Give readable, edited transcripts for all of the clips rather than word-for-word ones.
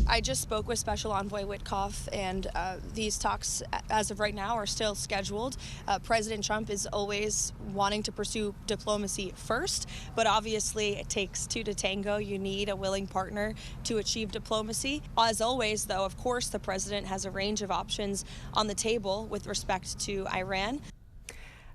I just spoke with Special Envoy Witkoff, and these talks, as of right now, are still scheduled. President Trump is always wanting to pursue diplomacy first, but obviously it takes two to tango. You need a willing partner to achieve diplomacy. As always, though, of course, the president has a range of options on the table with respect to Iran.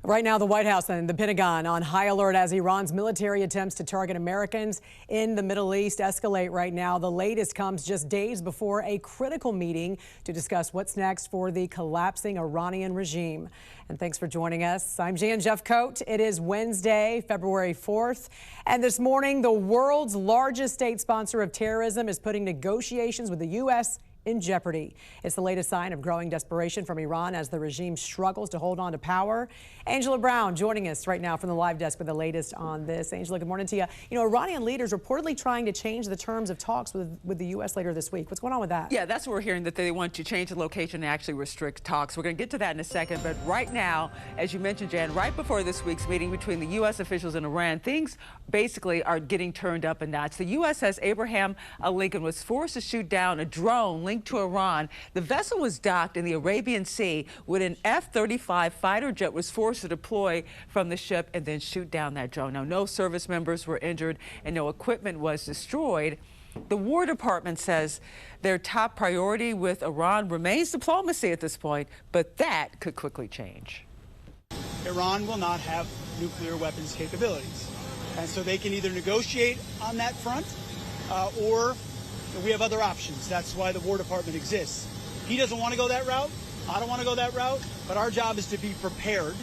Right now, the White House and the Pentagon on high alert as Iran's military attempts to target Americans in the Middle East escalate right now. The latest comes just days before a critical meeting to discuss what's next for the collapsing Iranian regime. And thanks for joining us. I'm Jan Jeffcoat. It is Wednesday, February 4th. And this morning, the world's largest state sponsor of terrorism is putting negotiations with the U.S. in jeopardy. It's the latest sign of growing desperation from Iran as the regime struggles to hold on to power. Angela Brown joining us right now from the live desk with the latest on this. Angela, good morning to you. You know, Iranian leaders reportedly trying to change the terms of talks with the U.S. later this week. What's going on with that? Yeah, that's what we're hearing, that they want to change the location and actually restrict talks. We're going to get to that in a second. But right now, as you mentioned, Jan, right before this week's meeting between the U.S. officials and Iran, things basically are getting turned up a notch. The USS Abraham Lincoln was forced to shoot down a drone linked to Iran. The vessel was docked in the Arabian Sea when an F-35 fighter jet was forced to deploy from the ship and then shoot down that drone. Now, no service members were injured and no equipment was destroyed. The War Department says their top priority with Iran remains diplomacy at this point, but that could quickly change. Iran will not have nuclear weapons capabilities, and so they can either negotiate on that front or we have other options. That's why the War Department exists. He doesn't want to go that route. I don't want to go that route, but our job is to be prepared.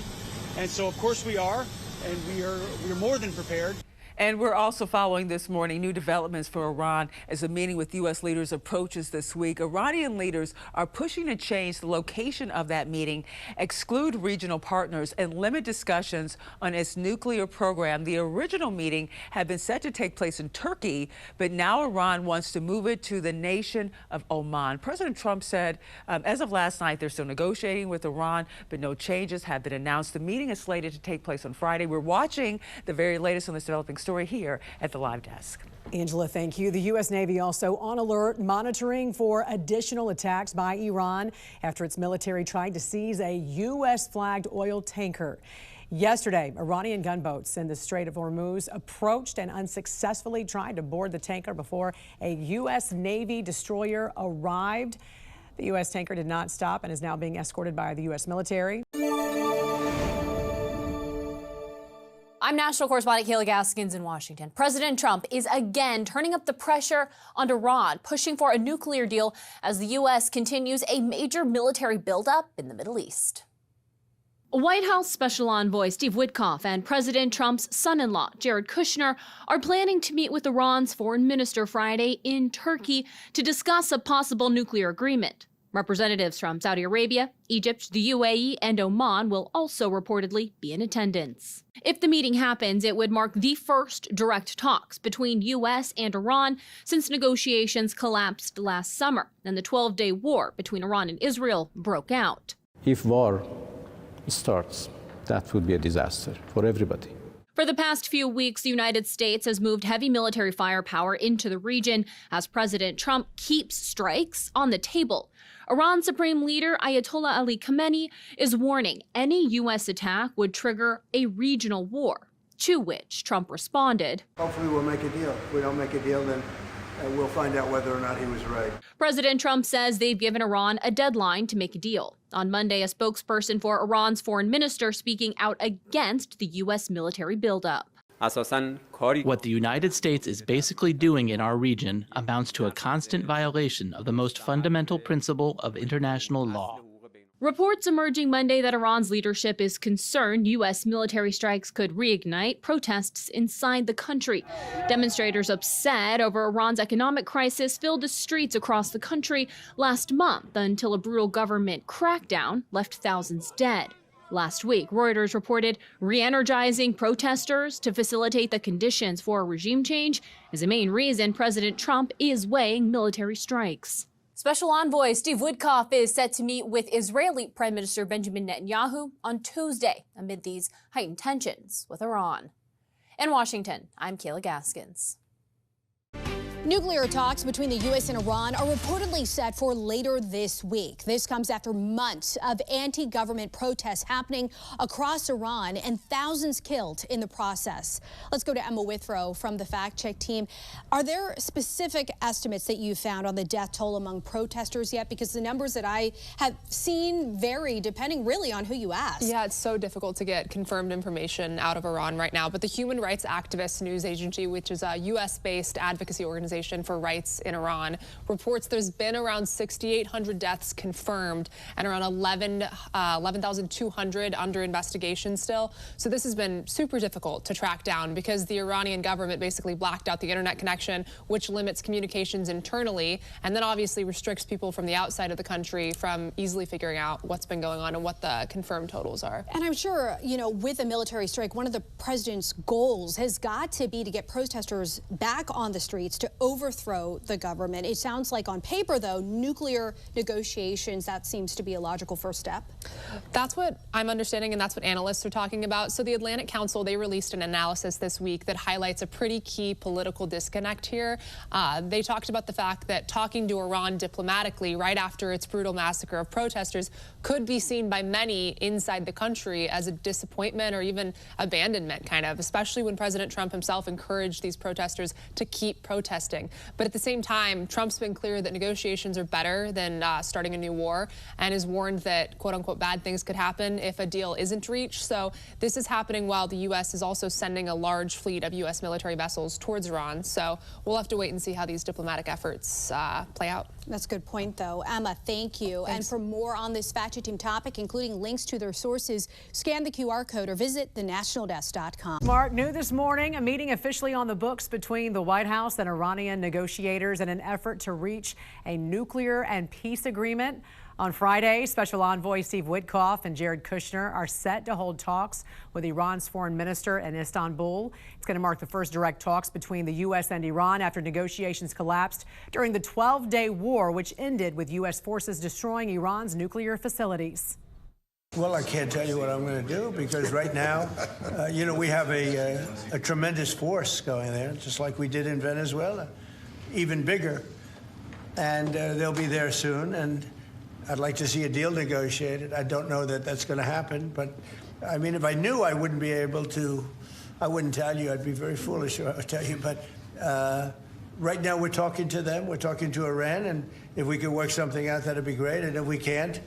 And so, of course, we are, and we're more than prepared. And we're also following this morning new developments for Iran as a meeting with U.S. leaders approaches this week. Iranian leaders are pushing to change the location of that meeting, exclude regional partners, and limit discussions on its nuclear program. The original meeting had been set to take place in Turkey, but now Iran wants to move it to the nation of Oman. President Trump said as of last night, they're still negotiating with Iran, but no changes have been announced. The meeting is slated to take place on Friday. We're watching the very latest on this developing story here at the live desk. Angela, thank you. The U.S. Navy also on alert, monitoring for additional attacks by Iran after its military tried to seize a U.S.-flagged oil tanker. Yesterday, Iranian gunboats in the Strait of Hormuz approached and unsuccessfully tried to board the tanker before a U.S. Navy destroyer arrived. The U.S. tanker did not stop and is now being escorted by the U.S. military. I'm national correspondent Kayla Gaskins in Washington. President Trump is again turning up the pressure on Iran, pushing for a nuclear deal as the U.S. continues a major military buildup in the Middle East. White House Special Envoy Steve Witkoff and President Trump's son-in-law, Jared Kushner, are planning to meet with Iran's foreign minister Friday in Turkey to discuss a possible nuclear agreement. Representatives from Saudi Arabia, Egypt, the UAE, and Oman will also reportedly be in attendance. If the meeting happens, it would mark the first direct talks between U.S. and Iran since negotiations collapsed last summer and the 12-day war between Iran and Israel broke out. If war starts, that would be a disaster for everybody. For the past few weeks, the United States has moved heavy military firepower into the region as President Trump keeps strikes on the table. Iran's Supreme Leader Ayatollah Ali Khamenei is warning any U.S. attack would trigger a regional war, to which Trump responded. Hopefully we'll make a deal. If we don't make a deal, then we'll find out whether or not he was right. President Trump says they've given Iran a deadline to make a deal. On Monday, a spokesperson for Iran's foreign minister speaking out against the U.S. military buildup. What the United States is basically doing in our region amounts to a constant violation of the most fundamental principle of international law. Reports emerging Monday that Iran's leadership is concerned U.S. military strikes could reignite protests inside the country. Demonstrators upset over Iran's economic crisis filled the streets across the country last month until a brutal government crackdown left thousands dead. Last week, Reuters reported re-energizing protesters to facilitate the conditions for a regime change is the main reason President Trump is weighing military strikes. Special Envoy Steve Witkoff is set to meet with Israeli Prime Minister Benjamin Netanyahu on Tuesday amid these heightened tensions with Iran. In Washington, I'm Kayla Gaskins. Nuclear talks between the U.S. and Iran are reportedly set for later this week. This comes after months of anti-government protests happening across Iran and thousands killed in the process. Let's go to Emma Withrow from the Fact Check team. Are there specific estimates that you found on the death toll among protesters yet? Because the numbers that I have seen vary depending really on who you ask. Yeah, it's so difficult to get confirmed information out of Iran right now. But the Human Rights Activist News Agency, which is a U.S.-based advocacy organization for rights in Iran, reports there's been around 6,800 deaths confirmed and around 11,200 under investigation still. So this has been super difficult to track down because the Iranian government basically blacked out the internet connection, which limits communications internally and then obviously restricts people from the outside of the country from easily figuring out what's been going on and what the confirmed totals are. And I'm sure, you know, with a military strike, one of the president's goals has got to be to get protesters back on the streets to overthrow the government. It sounds like on paper, though, nuclear negotiations, that seems to be a logical first step. That's what I'm understanding, and that's what analysts are talking about. So the Atlantic Council, they released an analysis this week that highlights a pretty key political disconnect here. They talked about the fact that talking to Iran diplomatically right after its brutal massacre of protesters could be seen by many inside the country as a disappointment or even abandonment, kind of, especially when President Trump himself encouraged these protesters to keep protesting. But at the same time, Trump's been clear that negotiations are better than starting a new war and has warned that, quote unquote, bad things could happen if a deal isn't reached. So this is happening while the U.S. is also sending a large fleet of U.S. military vessels towards Iran. So we'll have to wait and see how these diplomatic efforts play out. That's a good point, though. Emma, thank you. Thanks. And for more on this Fact Check team topic, including links to their sources, scan the QR code or visit thenationaldesk.com. Mark, new this morning, a meeting officially on the books between the White House and Iranian negotiators in an effort to reach a nuclear and peace agreement. On Friday, Special Envoy Steve Witkoff and Jared Kushner are set to hold talks with Iran's foreign minister in Istanbul. It's going to mark the first direct talks between the U.S. and Iran after negotiations collapsed during the 12-day war, which ended with U.S. forces destroying Iran's nuclear facilities. Well, I can't tell you what I'm going to do because right now, you know, we have a tremendous force going there, just like we did in Venezuela, even bigger. And they'll be there soon. And I'd like to see a deal negotiated. I don't know that that's going to happen, but I mean, if I knew, I wouldn't be able to. I wouldn't tell you. I'd be very foolish if I would tell you. But right now, we're talking to them. We're talking to Iran, and if we could work something out, that'd be great. And if we can't.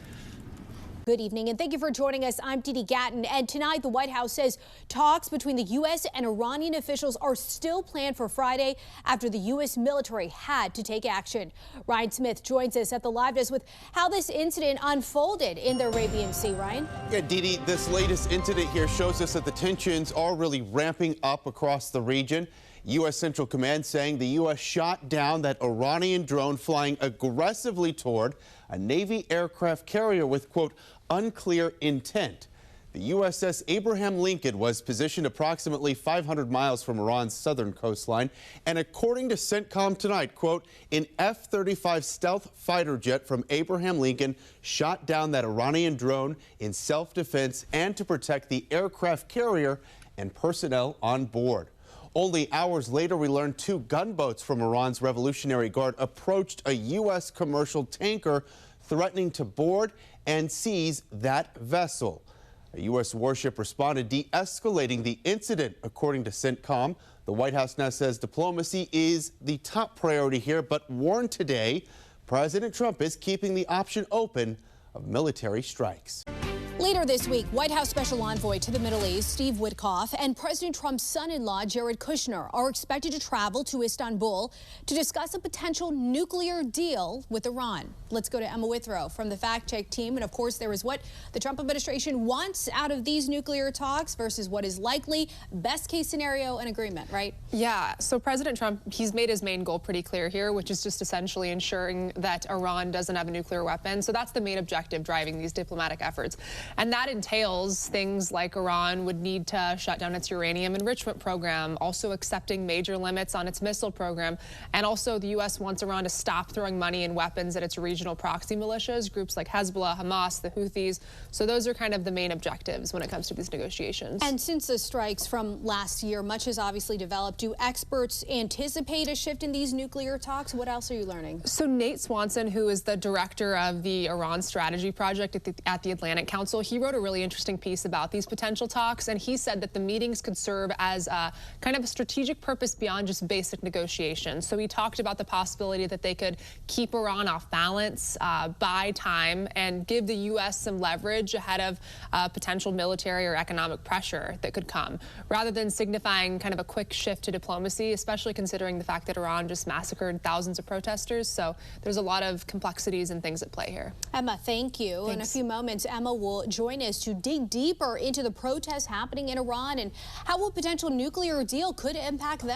Good evening, and thank you for joining us. I'm Didi Gatton, and tonight the White House says talks between the U.S. and Iranian officials are still planned for Friday after the U.S. military had to take action. Ryan Smith joins us at the live desk with how this incident unfolded in the Arabian Sea. Ryan? Yeah, Didi, this latest incident here shows us that the tensions are really ramping up across the region. U.S. Central Command saying the U.S. shot down that Iranian drone flying aggressively toward a Navy aircraft carrier with, quote, unclear intent. The USS Abraham Lincoln was positioned approximately 500 miles from Iran's southern coastline. And according to CENTCOM tonight, quote, an F-35 stealth fighter jet from Abraham Lincoln shot down that Iranian drone in self-defense and to protect the aircraft carrier and personnel on board. Only hours later, we learned 2 gunboats from Iran's Revolutionary Guard approached a U.S. commercial tanker, threatening to board and seize that vessel. A U.S. warship responded, de-escalating the incident, according to CENTCOM. The White House now says diplomacy is the top priority here, but warned today President Trump is keeping the option open of military strikes. Later this week, White House Special Envoy to the Middle East, Steve Witkoff, and President Trump's son-in-law, Jared Kushner, are expected to travel to Istanbul to discuss a potential nuclear deal with Iran. Let's go to Emma Withrow from the Fact Check team. And of course, there is what the Trump administration wants out of these nuclear talks versus what is likely best case scenario and agreement, right? Yeah, so President Trump, he's made his main goal pretty clear here, which is just essentially ensuring that Iran doesn't have a nuclear weapon. So that's the main objective driving these diplomatic efforts. And that entails things like Iran would need to shut down its uranium enrichment program, also accepting major limits on its missile program. And also the U.S. wants Iran to stop throwing money and weapons at its regional proxy militias, groups like Hezbollah, Hamas, the Houthis. So those are kind of the main objectives when it comes to these negotiations. And since the strikes from last year, much has obviously developed. Do experts anticipate a shift in these nuclear talks? What else are you learning? So Nate Swanson, who is the director of the Iran Strategy Project at the Atlantic Council, he wrote a really interesting piece about these potential talks, and he said that the meetings could serve as kind of a strategic purpose beyond just basic negotiations. So he talked about the possibility that they could keep Iran off balance, buy time, and give the U.S. some leverage ahead of potential military or economic pressure that could come, rather than signifying kind of a quick shift to diplomacy, especially considering the fact that Iran just massacred thousands of protesters. So there's a lot of complexities and things at play here. Emma, thank you. Thanks. In a few moments, Emma will join us to dig deeper into the protests happening in Iran and how a potential nuclear deal could impact them.